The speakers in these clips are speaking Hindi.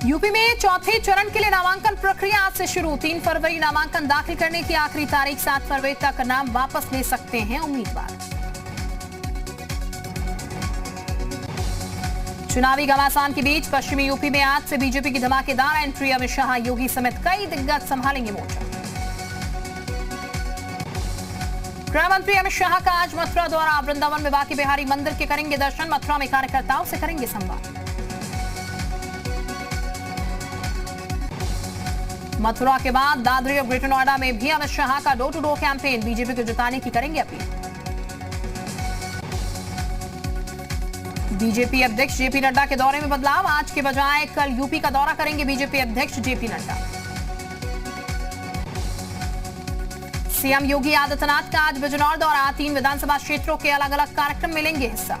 यूपी में चौथे चरण के लिए नामांकन प्रक्रिया आज से शुरू। 3 फरवरी नामांकन दाखिल करने की आखिरी तारीख। 7 फरवरी तक नाम वापस ले सकते हैं उम्मीदवार। चुनावी घमासान के बीच पश्चिमी यूपी में आज से बीजेपी की धमाकेदार एंट्री। अमित शाह, योगी समेत कई दिग्गज संभालेंगे मोर्चा। गृह मंत्री अमित शाह का आज मथुरा दौरा। वृंदावन में बांके बिहारी मंदिर के करेंगे दर्शन। मथुरा में कार्यकर्ताओं से करेंगे संवाद। मथुरा के बाद दादरी और ग्रेटर नोएडा में भी अमित शाह का door to door campaign. BJP को जिताने की करेंगे अपील। बीजेपी अध्यक्ष जेपी नड्डा के दौरे में बदलाव। आज के बजाय कल यूपी का दौरा करेंगे बीजेपी अध्यक्ष जेपी नड्डा। सीएम योगी आदित्यनाथ का आज बिजनौर दौरा। 3 विधानसभा क्षेत्रों के अलग अलग कार्यक्रम में लेंगे हिस्सा।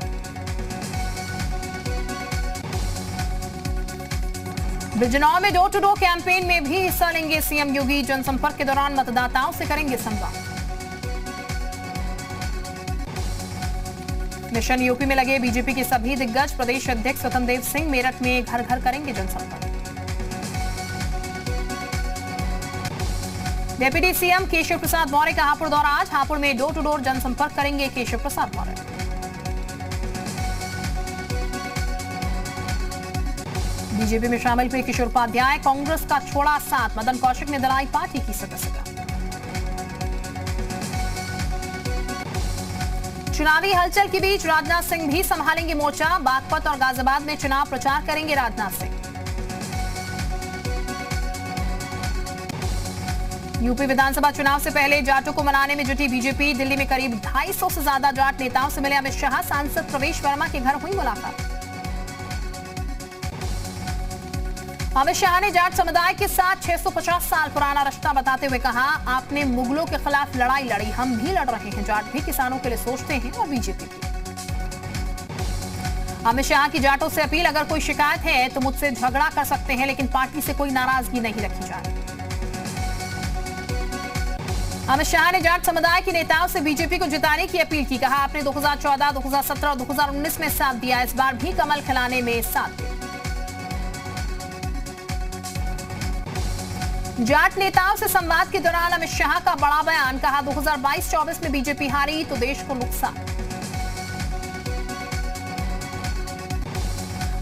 बिजनौर में डोर टू डोर कैंपेन में भी हिस्सा लेंगे सीएम योगी। जनसंपर्क के दौरान मतदाताओं से करेंगे संवाद। मिशन यूपी में लगे बीजेपी के सभी दिग्गज। प्रदेश अध्यक्ष स्वतंत्र देव सिंह मेरठ में घर घर करेंगे जनसंपर्क। डिप्टी सीएम केशव प्रसाद मौर्य का हापुड़ दौरा। आज हापुड़ में डोर टू डोर जनसंपर्क करेंगे केशव प्रसाद मौर्य। बीजेपी में शामिल हुए किशोर उपाध्याय। कांग्रेस का छोड़ा साथ। मदन कौशिक ने दिलाई पार्टी की सदस्यता। चुनावी हलचल के बीच राजनाथ सिंह भी संभालेंगे मोर्चा। बागपत और गाजियाबाद में चुनाव प्रचार करेंगे राजनाथ सिंह। यूपी विधानसभा चुनाव से पहले जाटों को मनाने में जुटी बीजेपी। दिल्ली में करीब 250 से ज्यादा जाट नेताओं से मिले अमित शाह। सांसद प्रवेश वर्मा के घर हुई मुलाकात। अमित शाह ने जाट समुदाय के साथ 650 साल पुराना रिश्ता बताते हुए कहा, आपने मुगलों के खिलाफ लड़ाई लड़ी, हम भी लड़ रहे हैं। जाट भी किसानों के लिए सोचते हैं और बीजेपी भी। अमित शाह की जाटों से अपील, अगर कोई शिकायत है तो मुझसे झगड़ा कर सकते हैं, लेकिन पार्टी से कोई नाराजगी नहीं रखी जाए। अमित शाह ने जाट समुदाय के नेताओं से बीजेपी को जिताने की अपील की। कहा, आपने 2014, 2017 और 2019 में साथ दिया, इस बार भी कमल खिलाने में साथ दिया। जाट नेताओं से संवाद के दौरान अमित शाह का बड़ा बयान। कहा, 2022-24 में बीजेपी हारी तो देश को नुकसान।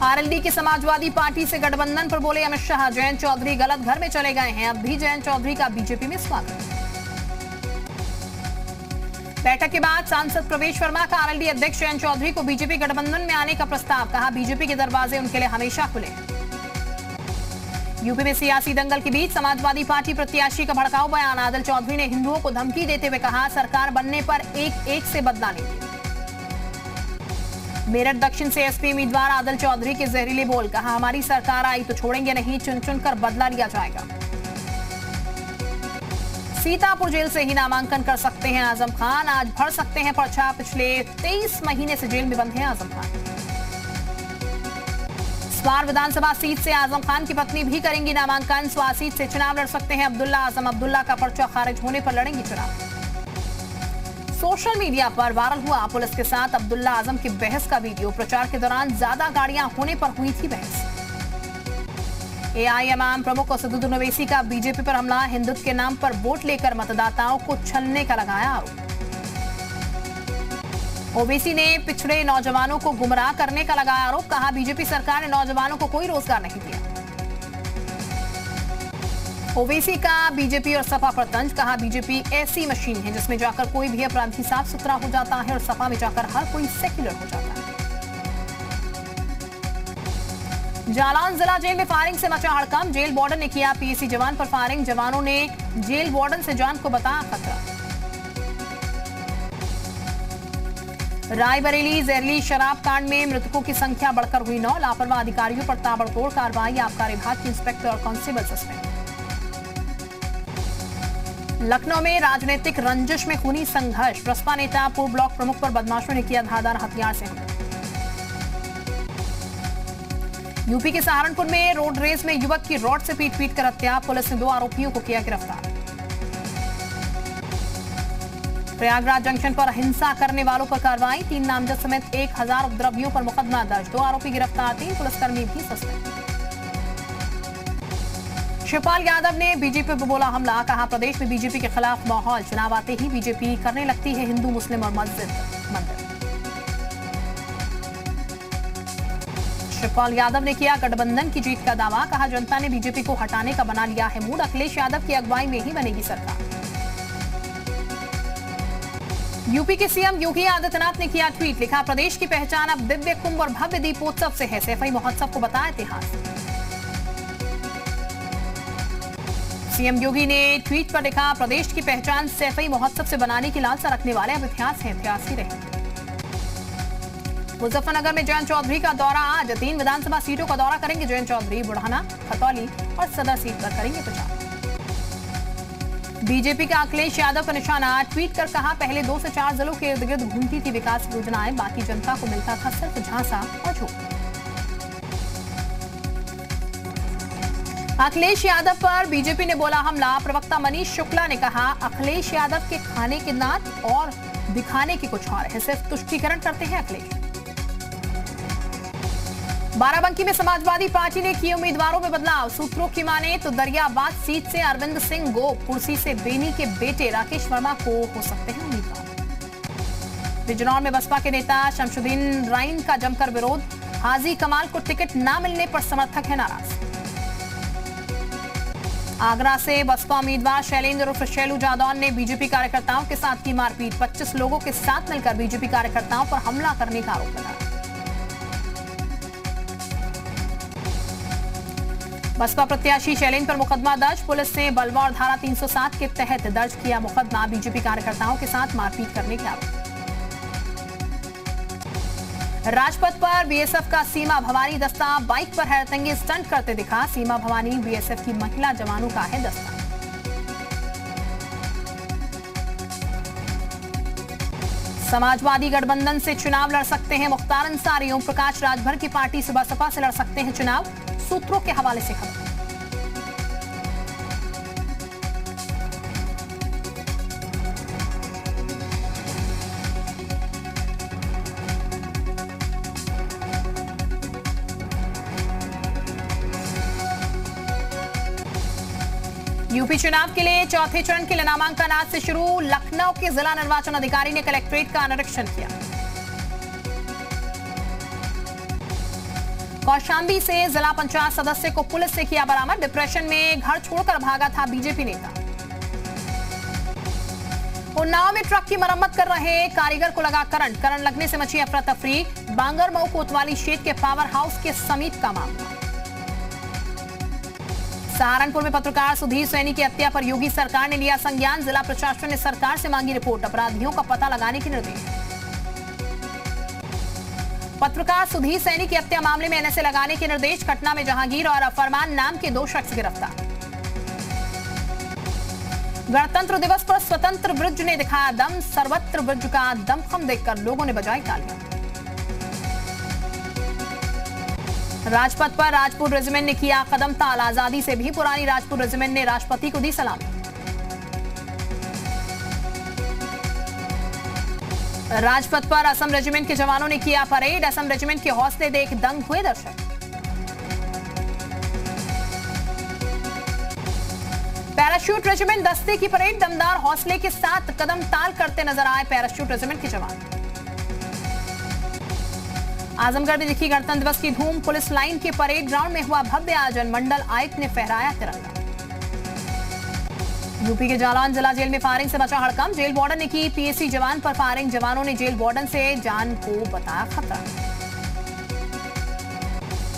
आरएलडी के समाजवादी पार्टी से गठबंधन पर बोले अमित शाह, जयंत चौधरी गलत घर में चले गए हैं, अब भी जयंत चौधरी का बीजेपी में स्वागत। बैठक के बाद सांसद प्रवेश वर्मा का आरएलडी अध्यक्ष जयंत चौधरी को बीजेपी गठबंधन में आने का प्रस्ताव। कहा, बीजेपी के दरवाजे उनके लिए हमेशा खुले हैं। यूपी में सियासी दंगल के बीच समाजवादी पार्टी प्रत्याशी का भड़काऊ बयान। आदिल चौधरी ने हिंदुओं को धमकी देते हुए कहा, सरकार बनने पर एक से बदला लेंगे। मेरठ दक्षिण से एसपी उम्मीदवार आदिल चौधरी के जहरीले बोल। कहा, हमारी सरकार आई तो छोड़ेंगे नहीं, चुन चुनकर बदला लिया जाएगा। सीतापुर जेल से ही नामांकन कर सकते हैं आजम खान। आज भर सकते हैं पर्चा। पिछले 23 महीने से जेल में बंद हैं आजम खान। स्वार विधानसभा सीट से आजम खान की पत्नी भी करेंगी नामांकन। स्वार सीट से चुनाव लड़ सकते हैं अब्दुल्ला आजम। अब्दुल्ला का पर्चा खारिज होने पर लड़ेंगे चुनाव। सोशल मीडिया पर वायरल हुआ पुलिस के साथ अब्दुल्ला आजम की बहस का वीडियो। प्रचार के दौरान ज्यादा गाड़ियां होने पर हुई थी बहस। एआईएमआईएम प्रमुख असदुद्दीन ओवैसी का बीजेपी पर हमला। हिंदुत्व के नाम पर वोट लेकर मतदाताओं को छलने का लगाया आरोप। ओवैसी ने पिछड़े नौजवानों को गुमराह करने का लगाया आरोप। कहा, बीजेपी सरकार ने नौजवानों को कोई रोजगार नहीं दिया। ओवैसी का बीजेपी और सपा पर तंज। कहा, बीजेपी ऐसी मशीन है जिसमें जाकर कोई भी अपराधी साफ सुथरा हो जाता है और सपा में जाकर हर कोई सेक्युलर हो जाता है। जालौन जिला जेल में फायरिंग से मचा हड़कंप। जेल वार्डन ने किया पीएसी जवान पर फायरिंग। जवानों ने जेल वार्डन से जान को बताया खतरा। रायबरेली जहरीली शराब कांड में मृतकों की संख्या बढ़कर हुई 9। लापरवाह अधिकारियों पर ताबड़तोड़ कार्रवाई। आबकारी विभाग के इंस्पेक्टर और कांस्टेबल सस्पेंड। लखनऊ में राजनीतिक रंजिश में खूनी संघर्ष। बसपा नेता पूर्व ब्लॉक प्रमुख पर बदमाशों ने किया धारदार हथियार से हमला। यूपी के सहारनपुर में रोड रेस में युवक की रॉड से पीट कर हत्या। पुलिस ने 2 आरोपियों को किया गिरफ्तार। प्रयागराज जंक्शन पर हिंसा करने वालों पर कार्रवाई। 3 नामजद समेत 1000 उपद्रवियों पर मुकदमा दर्ज। 2 आरोपी गिरफ्तार। 3 पुलिसकर्मी भी सस्पेंड। शिवपाल यादव ने बीजेपी पर बोला हमला, कहा प्रदेश में बीजेपी के खिलाफ माहौल, चुनाव आते ही बीजेपी करने लगती है हिंदू मुस्लिम और मस्जिद मंदिर। शिवपाल यादव ने किया गठबंधन की जीत का दावा, कहा जनता ने बीजेपी को हटाने का बना लिया है मूड, अखिलेश यादव की अगुवाई में ही बनेगी सरकार। यूपी के सीएम योगी आदित्यनाथ ने किया ट्वीट, लिखा प्रदेश की पहचान अब दिव्य कुंभ और भव्य दीपोत्सव से है, सैफई महोत्सव को बताया इतिहास। सीएम योगी ने ट्वीट पर लिखा प्रदेश की पहचान सैफई महोत्सव से बनाने की लालसा रखने वाले अब इतिहास है, इतिहास ही रहे। मुजफ्फरनगर में जयंत चौधरी का दौरा, आज 3 विधानसभा सीटों का दौरा करेंगे जयंत चौधरी, बुढ़ाना, खतौली और सदर सीट पर करेंगे प्रचार। बीजेपी का अखिलेश यादव का निशाना, ट्वीट कर कहा पहले 2 से 4 जिलों के इर्द गिर्द घूमती थी विकास योजनाएं, बाकी जनता को मिलता था सिर्फ झांसा और झूठ। अखिलेश यादव पर बीजेपी ने बोला हमला, प्रवक्ता मनीष शुक्ला ने कहा अखिलेश यादव के खाने के नात और दिखाने की कुछ और है, सिर्फ तुष्टीकरण करते हैं अखिलेश। बाराबंकी में समाजवादी पार्टी ने किए उम्मीदवारों में बदलाव, सूत्रों की माने तो दरियाबाद सीट से अरविंद सिंह गोप, कुर्सी से बेनी के बेटे राकेश वर्मा को हो सकते हैं उम्मीदवार। बिजनौर में बसपा के नेता शमशुद्दीन राइन का जमकर विरोध, हाजी कमाल को टिकट न मिलने पर समर्थक है नाराज। आगरा से बसपा उम्मीदवार शैलेंद्र उर्फ शैलू जादौन ने बीजेपी कार्यकर्ताओं के साथ की मारपीट, 25 लोगों के साथ मिलकर बीजेपी कार्यकर्ताओं पर हमला करने का आरोप लगाया। बसपा प्रत्याशी शैलेंद्र पर मुकदमा दर्ज, पुलिस ने बलवाड़ धारा 307 के तहत दर्ज किया मुकदमा, बीजेपी कार्यकर्ताओं के साथ मारपीट करने के आरोप। राजपथ पर बीएसएफ का सीमा भवानी दस्ता बाइक पर हैरतंगे स्टंट करते दिखा, सीमा भवानी बीएसएफ की महिला जवानों का है दस्ता। समाजवादी गठबंधन से चुनाव लड़ सकते हैं मुख्तार अंसारी, ओम प्रकाश राजभर की पार्टी से बसपा से लड़ सकते हैं चुनाव, सूत्रों के हवाले से खबर। यूपी चुनाव के लिए चौथे चरण के लिए नामांकन आज से शुरू, लखनऊ के जिला निर्वाचन अधिकारी ने कलेक्ट्रेट का निरीक्षण किया। कौशाम्बी से जिला पंचायत सदस्य को पुलिस से किया बरामद, डिप्रेशन में घर छोड़कर भागा था बीजेपी नेता। उन्नाव में ट्रक की मरम्मत कर रहे कारीगर को लगा करंट लगने से मची अफरा तफरी, बांगरमऊ कोतवाली क्षेत्र के पावर हाउस के समीप का मामला। सहारनपुर में पत्रकार सुधीर सैनी की हत्या पर योगी सरकार ने लिया संज्ञान, जिला प्रशासन ने सरकार से मांगी रिपोर्ट, अपराधियों का पता लगाने के निर्देश। पत्रकार सुधीर सैनी की हत्या मामले में एनएसए लगाने के निर्देश, घटना में जहांगीर और फरमान नाम के 2 शख्स गिरफ्तार। गणतंत्र दिवस पर स्वतंत्र ब्रिज ने दिखाया दम, सर्वत्र ब्रिज का दमखम देखकर लोगों ने बजाई तालियां। राजपथ पर राजपूत रेजिमेंट ने किया कदम ताल, आजादी से भी पुरानी राजपूत रेजिमेंट ने राष्ट्रपति को दी सलामी। राजपथ पर असम रेजिमेंट के जवानों ने किया परेड, असम रेजिमेंट के हौसले देख दंग हुए दर्शक। पैराशूट रेजिमेंट दस्ते की परेड, दमदार हौसले के साथ कदम ताल करते नजर आए पैराशूट रेजिमेंट के जवान। आजमगढ़ में दिखी गणतंत्र दिवस की धूम, पुलिस लाइन के परेड ग्राउंड में हुआ भव्य आयोजन, मंडल आयुक्त ने फहराया तिरंगा। यूपी के जालौन जिला जेल में फायरिंग से बचा हड़कंप, जेल वार्डन ने की पीएसी जवान पर फायरिंग, जवानों ने जेल वार्डन से जान को बताया खतरा।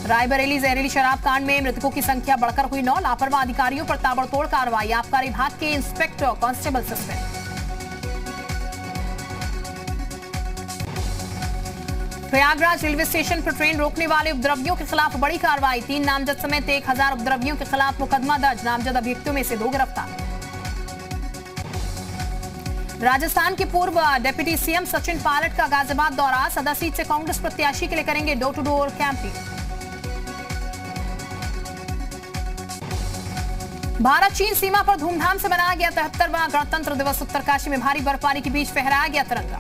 रायबरेली जहरीली शराब कांड में मृतकों की संख्या बढ़कर हुई 9, लापरवाह अधिकारियों पर ताबड़तोड़ कार्रवाई, आबकारी विभाग के inspector constable suspend. Prayagraj railway station पर ट्रेन रोकने वाले उपद्रवियों के खिलाफ बड़ी कार्रवाई, 3 नामजद समेत 1000 उपद्रवियों के खिलाफ मुकदमा दर्ज, नामजद अभियुक्तों में से 2 गिरफ्तार। राजस्थान के पूर्व डिप्टी सीएम सचिन पायलट का गाजियाबाद दौरा, सदर सीट से कांग्रेस प्रत्याशी के लिए करेंगे door to door campaign. Bharat Cheen सीमा पर धूमधाम से मनाया गया 73वां गणतंत्र दिवस, उत्तरकाशी में भारी बर्फबारी के बीच फहराया गया तिरंगा।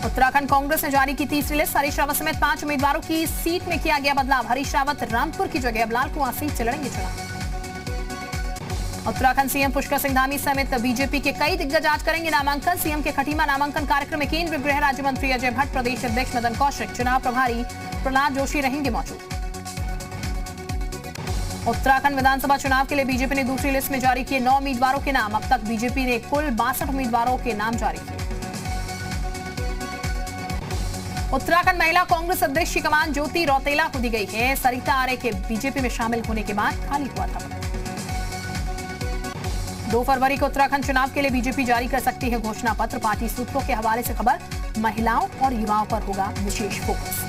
उत्तराखंड कांग्रेस ने जारी की तीसरी लिस्ट। हरीश रावत समेत 5 उम्मीदवारों की सीट में किया गया बदलाव। हरीश रावत रामपुर की जगह अब लाल कुआं सीट से लड़ेंगे चुनाव। उत्तराखंड सीएम पुष्कर सिंह धामी समेत बीजेपी के कई दिग्गज आज करेंगे नामांकन। सीएम के खटीमा नामांकन कार्यक्रम में केंद्रीय गृह राज्य मंत्री अजय भट्ट, प्रदेश अध्यक्ष मदन कौशिक, चुनाव प्रभारी प्रहलाद जोशी रहेंगे मौजूद। उत्तराखंड विधानसभा चुनाव के लिए बीजेपी ने दूसरी लिस्ट में जारी किए 9 उम्मीदवारों के नाम। अब तक बीजेपी ने कुल 62 उम्मीदवारों के नाम जारी किए। उत्तराखंड महिला कांग्रेस अध्यक्ष की कमान ज्योति रौतेला को दी गई है। सरिता आर्य के बीजेपी में शामिल होने के बाद खाली हुआ था। 2 फरवरी को उत्तराखंड चुनाव के लिए बीजेपी जारी कर सकती है घोषणा पत्र। पार्टी सूत्रों के हवाले से खबर, महिलाओं और युवाओं पर होगा विशेष फोकस।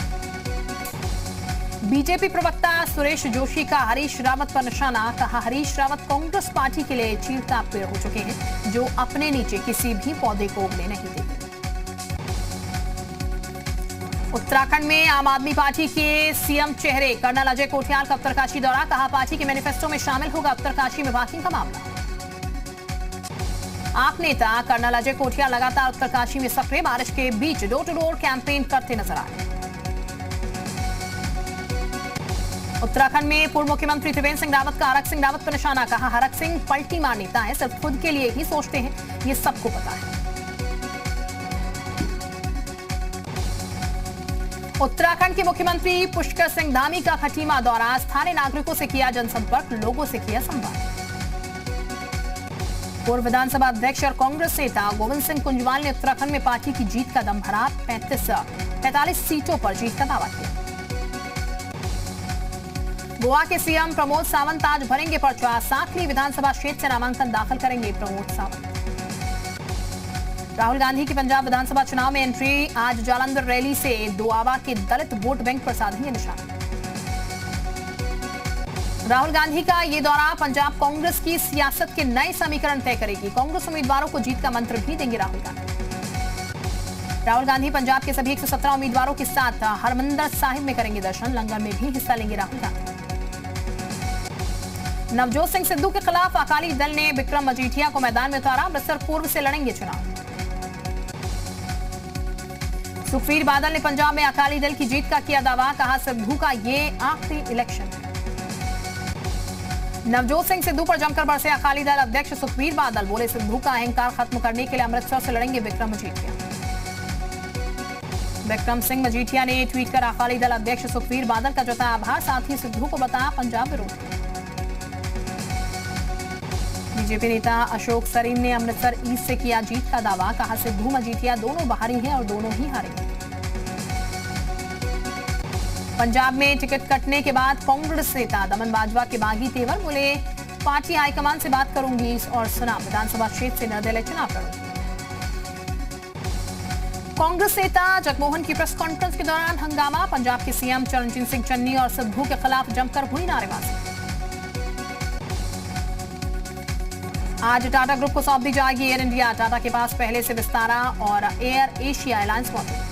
बीजेपी प्रवक्ता सुरेश जोशी का हरीश रावत पर निशाना। कहा, हरीश रावत कांग्रेस पार्टी के लिए चीरता पेड़ हो चुके हैं, जो अपने नीचे किसी भी पौधे को उगने नहीं देते। उत्तराखंड में आम आदमी पार्टी के सीएम चेहरे। कर्नल अजय कोठियाल का उत्तरकाशी दौरा। कहा, पार्टी के मैनिफेस्टो में शामिल होगा उत्तरकाशी में वॉकिंग का मामला। आप नेता कर्नल अजय कोठियाल लगातार उत्तरकाशी में सक्रिय। बारिश के बीच डोर टू डोर कैंपेन करते नजर आए। उत्तराखंड में पूर्व मुख्यमंत्री त्रिवेंद्र सिंह रावत का हरक सिंह रावत पर निशाना। कहा, हरक सिंह पलटी मार नेता है, सिर्फ खुद के लिए ही सोचते हैं, ये सबको पता है। उत्तराखंड के मुख्यमंत्री पुष्कर सिंह धामी का खटीमा दौरा। स्थानीय नागरिकों से किया जनसंपर्क, लोगों से किया संवाद। पूर्व विधानसभा अध्यक्ष और कांग्रेस नेता गोविंद सिंह कुंजवाल ने उत्तराखंड में पार्टी की जीत का दम भरा। 45 सीटों पर जीत का दावा किया। गोवा के सीएम प्रमोद सावंत आज भरेंगे पर्चा। सांकली विधानसभा क्षेत्र से नामांकन दाखिल करेंगे प्रमोद सावंत। राहुल गांधी की पंजाब विधानसभा चुनाव में एंट्री। आज जालंधर रैली से दोआबा के दलित वोट बैंक पर साधेंगे निशाना। राहुल गांधी का ये दौरा पंजाब कांग्रेस की सियासत के नए समीकरण तय करेगी। कांग्रेस उम्मीदवारों को जीत का मंत्र भी देंगे राहुल गांधी। राहुल गांधी पंजाब के सभी 117 उम्मीदवारों के साथ हरमंदिर साहिब में करेंगे दर्शन। लंगर में भी हिस्सा लेंगे राहुल गांधी। नवजोत सिंह सिद्धू के खिलाफ अकाली दल ने विक्रम मजीठिया को मैदान में उतारा। अमृतसर पूर्व से लड़ेंगे चुनाव। सुखबीर बादल ने पंजाब में अकाली दल की जीत का किया दावा। कहा, सिद्धू का ये आखिरी इलेक्शन है। नवजोत सिंह सिद्धू पर जमकर बरसे अकाली दल अध्यक्ष सुखबीर बादल। बोले, सिद्धू का अहंकार खत्म करने के लिए अमृतसर से लड़ेंगे विक्रम मजीठिया। विक्रम सिंह मजीठिया ने ट्वीट कर अकाली दल अध्यक्ष सुखबीर बादल का जताया आभार। साथ ही सिद्धू को बताया पंजाब विरोधी। बीजेपी नेता अशोक सरीन ने अमृतसर ईस्ट से किया जीत का दावा। कहा, सिद्धू मजीठिया दोनों बाहरी हैं और दोनों ही हारेंगे। पंजाब में टिकट कटने के बाद कांग्रेस नेता दमन बाजवा के बागी तेवर। बोले, पार्टी हाईकमान से बात करूंगी और सुना विधानसभा क्षेत्र से निर्दलीय चुनाव लड़ूंगी। कांग्रेस नेता जगमोहन की प्रेस कॉन्फ्रेंस के दौरान हंगामा। पंजाब के सीएम चरणजीत सिंह चन्नी और सिद्धू के खिलाफ जमकर हुई नारेबाजी। आज टाटा ग्रुप को सौंप दी जाएगी एयर इंडिया। टाटा के पास पहले से विस्तारा और एयर एशिया एयरलाइंस मौजूद।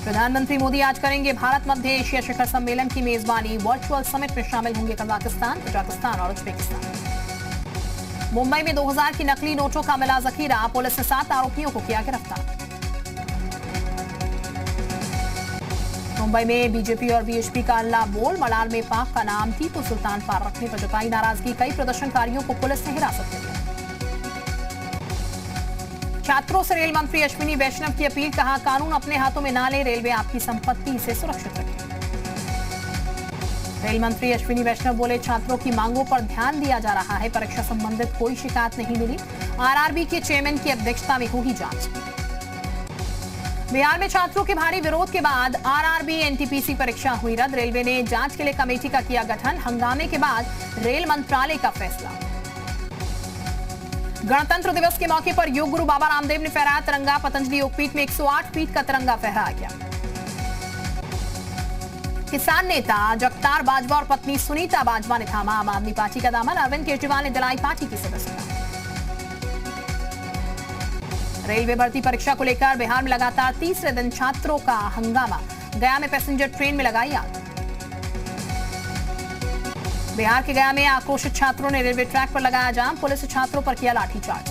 प्रधानमंत्री मोदी आज करेंगे भारत मध्य एशिया शिखर सम्मेलन की मेजबानी। वर्चुअल समिट में शामिल होंगे कजाकिस्तान और उज्बेकिस्तान। मुंबई में 2000 की नकली नोटों का मिला जखीरा। पुलिस ने 7 आरोपियों को किया गिरफ्तार। मुंबई में बीजेपी और बीएचपी का अल्लाह बोल। मलार में पाक का नाम टीपू सुल्तान पार रखने पर जताई नाराजगी। कई प्रदर्शनकारियों को पुलिस ने हिरासत में लिया। छात्रों से रेल मंत्री अश्विनी वैष्णव की अपील। कहा, कानून अपने हाथों में ना ले, रेलवे आपकी संपत्ति से सुरक्षित रखे। रेल मंत्री अश्विनी वैष्णव बोले, छात्रों की मांगों पर ध्यान दिया जा रहा है। परीक्षा संबंधित कोई शिकायत नहीं मिली। आरआरबी के चेयरमैन की अध्यक्षता में होगी जांच। बिहार में छात्रों के भारी विरोध के बाद आरआरबी एनटीपीसी परीक्षा हुई रद्द। रेलवे ने जांच के लिए कमेटी का किया गठन। हंगामे के बाद रेल मंत्रालय का फैसला। गणतंत्र दिवस के मौके पर योग गुरु बाबा रामदेव ने फहराया तिरंगा। पतंजलि योगपीठ में 108 फीट का तिरंगा फहराया गया। किसान नेता जगतार बाजवा और पत्नी सुनीता बाजवा ने थामा आम आदमी पार्टी का दामन। अरविंद केजरीवाल ने दिलाई पार्टी की सदस्यता। रेलवे भर्ती परीक्षा को लेकर बिहार में लगातार तीसरे दिन छात्रों का हंगामा। गया में पैसेंजर ट्रेन में लगाई आग। बिहार के गया में आक्रोशित छात्रों ने रेलवे ट्रैक पर लगाया जाम। पुलिस ने छात्रों पर किया लाठीचार्ज।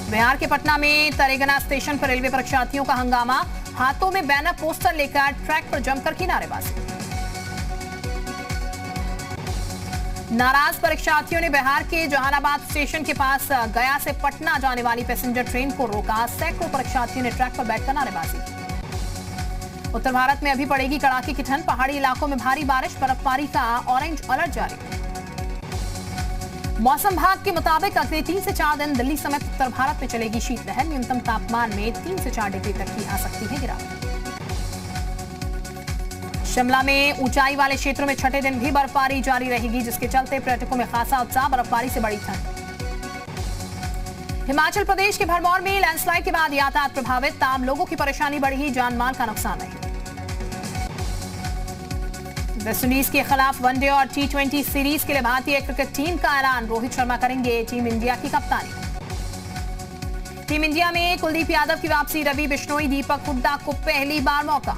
बिहार के पटना में तरेगना स्टेशन पर रेलवे परीक्षार्थियों का हंगामा, हाथों में बैनर पोस्टर लेकर ट्रैक पर जमकर की नारेबाजी। नाराज परीक्षार्थियों ने बिहार के जहानाबाद स्टेशन के पास गया से पटना जाने वाली पैसेंजर ट्रेन को रोका। सैकड़ों परीक्षार्थियों ने ट्रैक पर बैठकर नारेबाजी की। उत्तर भारत में अभी पड़ेगी कड़ाके की ठंड, पहाड़ी इलाकों में भारी बारिश, बर्फबारी का ऑरेंज अलर्ट जारी। मौसम विभाग के मुताबिक अगले 3 से 4 दिन दिल्ली समेत उत्तर भारत में चलेगी शीतलहर। न्यूनतम तापमान में 3 से 4 डिग्री तक की आ सकती है गिरावट। शिमला में ऊंचाई वाले क्षेत्रों में छठे दिन भी बर्फबारी जारी रहेगी, जिसके चलते पर्यटकों में खासा उत्साह। बर्फबारी से बड़ी ठंड। हिमाचल प्रदेश के भरमौर में लैंडस्लाइड के बाद यातायात प्रभावित, आम लोगों की परेशानी बढ़ी, जानमाल का नुकसान नहीं। वेस्टइंडीज के खिलाफ वनडे और T20 सीरीज के लिए भारतीय क्रिकेट टीम का ऐलान, रोहित शर्मा करेंगे टीम इंडिया की कप्तानी। टीम इंडिया में कुलदीप यादव की वापसी, रवि बिश्नोई, दीपक हुड्डा को पहली बार मौका।